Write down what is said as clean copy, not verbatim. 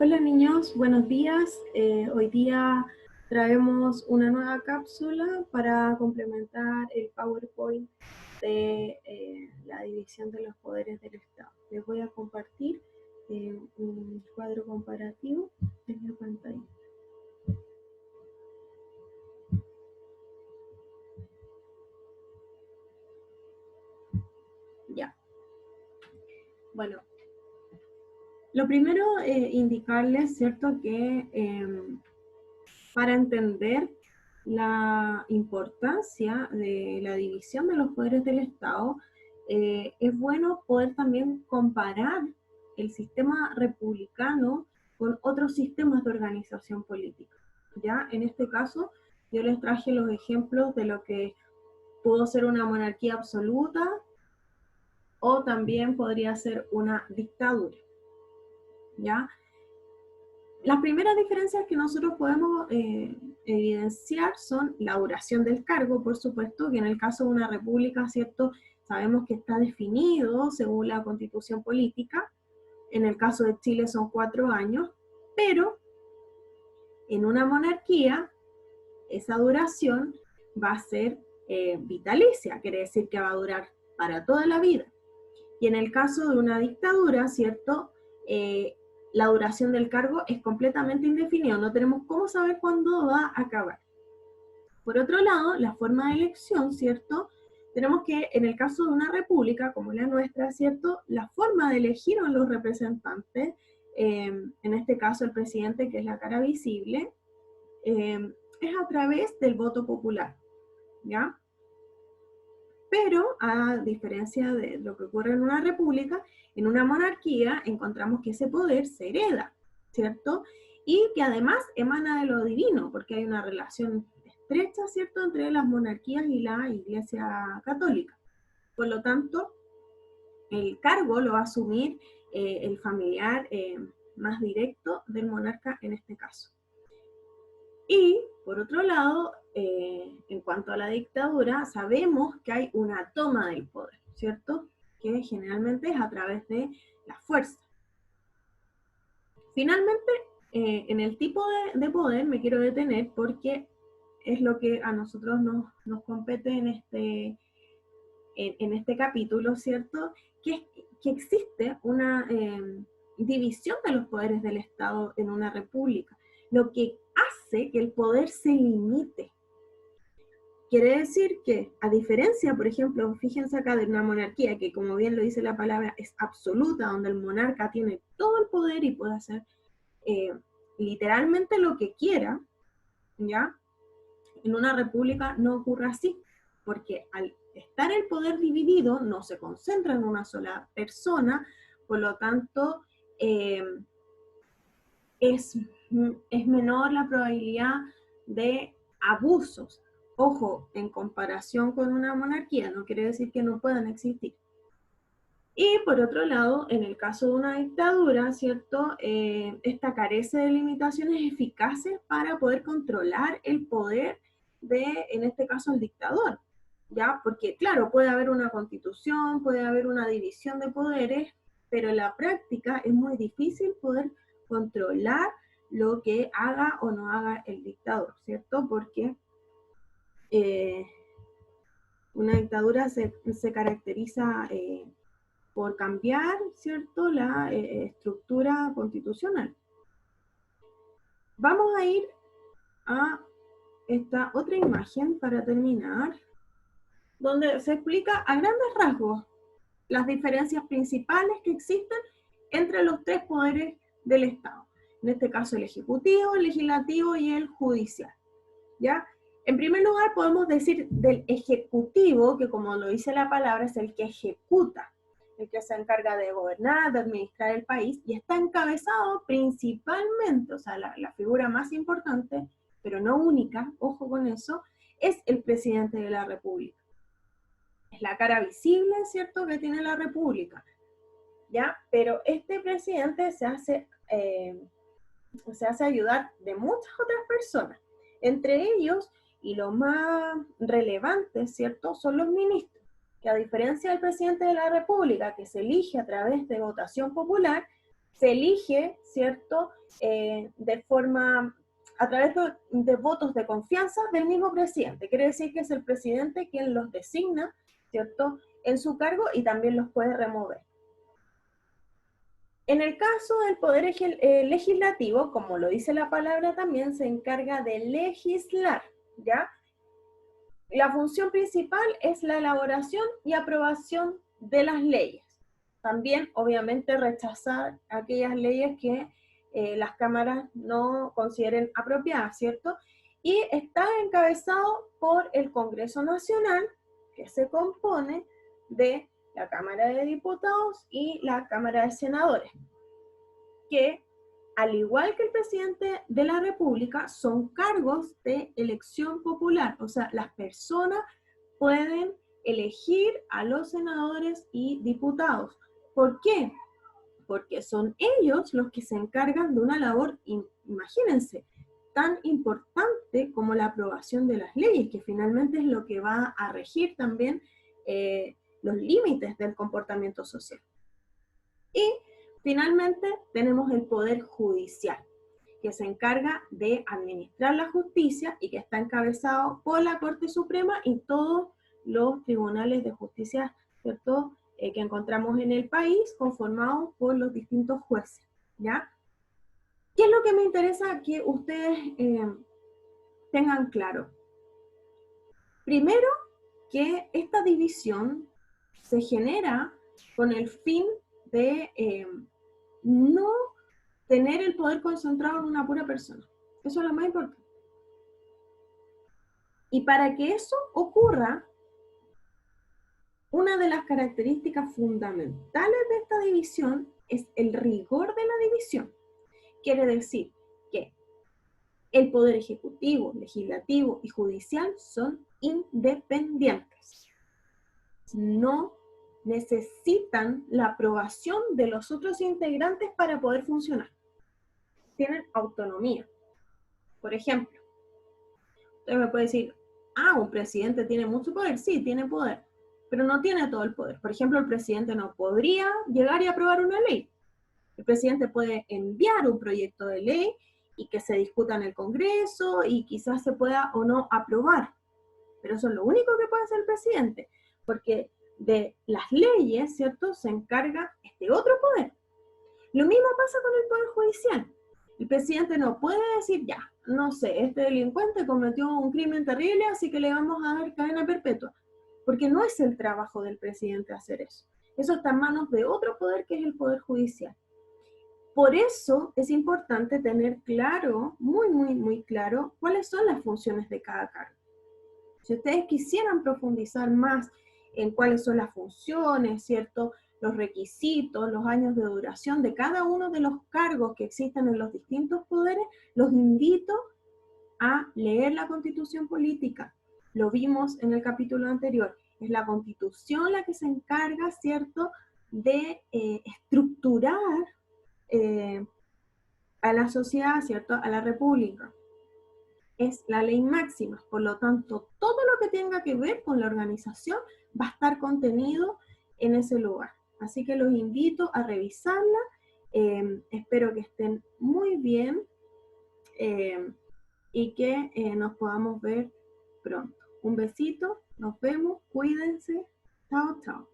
Hola niños, buenos días. Hoy día traemos una nueva cápsula para complementar el PowerPoint de la división de los poderes del Estado. Les voy a compartir un cuadro comparativo en la pantalla. Ya. Bueno, lo primero indicarles, ¿cierto?, que para entender la importancia de la división de los poderes del Estado, es bueno poder también comparar el sistema republicano con otros sistemas de organización política. ¿Ya? En este caso, yo les traje los ejemplos de lo que pudo ser una monarquía absoluta o también podría ser una dictadura. ¿Ya? Las primeras diferencias que nosotros podemos evidenciar son la duración del cargo, por supuesto, que en el caso de una república, ¿cierto?, sabemos que está definido según la Constitución política. En el caso de Chile son 4 años, pero en una monarquía esa duración va a ser vitalicia, quiere decir que va a durar para toda la vida. Y en el caso de una dictadura, ¿cierto?, la duración del cargo es completamente indefinida, no tenemos cómo saber cuándo va a acabar. Por otro lado, la forma de elección, ¿cierto? Tenemos que, en el caso de una república como la nuestra, ¿cierto?, la forma de elegir a los representantes, en este caso el presidente, que es la cara visible, es a través del voto popular, ¿ya? Pero, a diferencia de lo que ocurre en una república, en una monarquía encontramos que ese poder se hereda, ¿cierto? Y que además emana de lo divino, porque hay una relación estrecha, ¿cierto?, entre las monarquías y la Iglesia Católica. Por lo tanto, el cargo lo va a asumir el familiar más directo del monarca en este caso. Y, por otro lado, en cuanto a la dictadura, sabemos que hay una toma del poder, ¿cierto?, que generalmente es a través de la fuerza. Finalmente, en el tipo de poder me quiero detener porque es lo que a nosotros nos compete en este capítulo, ¿cierto?, que existe una división de los poderes del Estado en una república, lo que hace que el poder se limite. Quiere decir que, a diferencia, por ejemplo, fíjense acá, de una monarquía, que como bien lo dice la palabra, es absoluta, donde el monarca tiene todo el poder y puede hacer literalmente lo que quiera, ¿ya? En una república no ocurre así, porque al estar el poder dividido, no se concentra en una sola persona, por lo tanto, es menor la probabilidad de abusos. Ojo, en comparación con una monarquía, no quiere decir que no puedan existir. Y por otro lado, en el caso de una dictadura, ¿cierto?, esta carece de limitaciones eficaces para poder controlar el poder de, en este caso, el dictador, ¿ya? Porque, claro, puede haber una constitución, puede haber una división de poderes, pero en la práctica es muy difícil poder controlar lo que haga o no haga el dictador, ¿cierto? Porque una dictadura se caracteriza por cambiar, ¿cierto?, la estructura constitucional. Vamos a ir a esta otra imagen para terminar, donde se explica a grandes rasgos las diferencias principales que existen entre los tres poderes del Estado. En este caso, el ejecutivo, el legislativo y el judicial, ¿ya? En primer lugar, podemos decir del ejecutivo, que como lo dice la palabra, es el que ejecuta, el que se encarga de gobernar, de administrar el país, y está encabezado principalmente, o sea, la figura más importante, pero no única, ojo con eso, es el presidente de la República. Es la cara visible, ¿cierto?, que tiene la República, ¿ya? Pero este presidente se hace ayudar de muchas otras personas, entre ellos, y lo más relevante, ¿cierto?, son los ministros, que a diferencia del presidente de la República, que se elige a través de votación popular, se elige, ¿cierto?, de forma, a través de votos de confianza del mismo presidente. Quiere decir que es el presidente quien los designa, ¿cierto?, en su cargo y también los puede remover. En el caso del poder legislativo, como lo dice la palabra también, se encarga de legislar, ¿ya? La función principal es la elaboración y aprobación de las leyes. También, obviamente, rechazar aquellas leyes que las cámaras no consideren apropiadas, ¿cierto? Y está encabezado por el Congreso Nacional, que se compone de la Cámara de Diputados y la Cámara de Senadores, que, al igual que el presidente de la República, son cargos de elección popular. O sea, las personas pueden elegir a los senadores y diputados. ¿Por qué? Porque son ellos los que se encargan de una labor, imagínense, tan importante como la aprobación de las leyes, que finalmente es lo que va a regir también los límites del comportamiento social. Y finalmente tenemos el Poder Judicial, que se encarga de administrar la justicia y que está encabezado por la Corte Suprema y todos los tribunales de justicia, ¿cierto?, que encontramos en el país, conformados por los distintos jueces, ¿ya? ¿Qué es lo que me interesa que ustedes tengan claro? Primero, que esta división se genera con el fin de no tener el poder concentrado en una pura persona. Eso es lo más importante. Y para que eso ocurra, una de las características fundamentales de esta división es el rigor de la división. Quiere decir que el poder ejecutivo, legislativo y judicial son independientes. No necesitan la aprobación de los otros integrantes para poder funcionar. Tienen autonomía. Por ejemplo, usted me puede decir, un presidente tiene mucho poder. Sí, tiene poder, pero no tiene todo el poder. Por ejemplo, el presidente no podría llegar y aprobar una ley. El presidente puede enviar un proyecto de ley y que se discuta en el Congreso y quizás se pueda o no aprobar. Pero eso es lo único que puede hacer el presidente, porque de las leyes, ¿cierto?, se encarga este otro poder. Lo mismo pasa con el Poder Judicial. El presidente no puede decir, ya, no sé, este delincuente cometió un crimen terrible, así que le vamos a dar cadena perpetua. Porque no es el trabajo del presidente hacer eso. Eso está en manos de otro poder, que es el Poder Judicial. Por eso es importante tener claro, muy claro, cuáles son las funciones de cada cargo. Si ustedes quisieran profundizar más en cuáles son las funciones, ¿cierto?, los requisitos, los años de duración de cada uno de los cargos que existen en los distintos poderes, los invito a leer la Constitución Política. Lo vimos en el capítulo anterior. Es la Constitución la que se encarga, ¿cierto?, de estructurar a la sociedad, ¿cierto?, a la República. Es la ley máxima, por lo tanto, todo lo que tenga que ver con la organización va a estar contenido en ese lugar. Así que los invito a revisarla, espero que estén muy bien y que nos podamos ver pronto. Un besito, nos vemos, cuídense, chao, chao.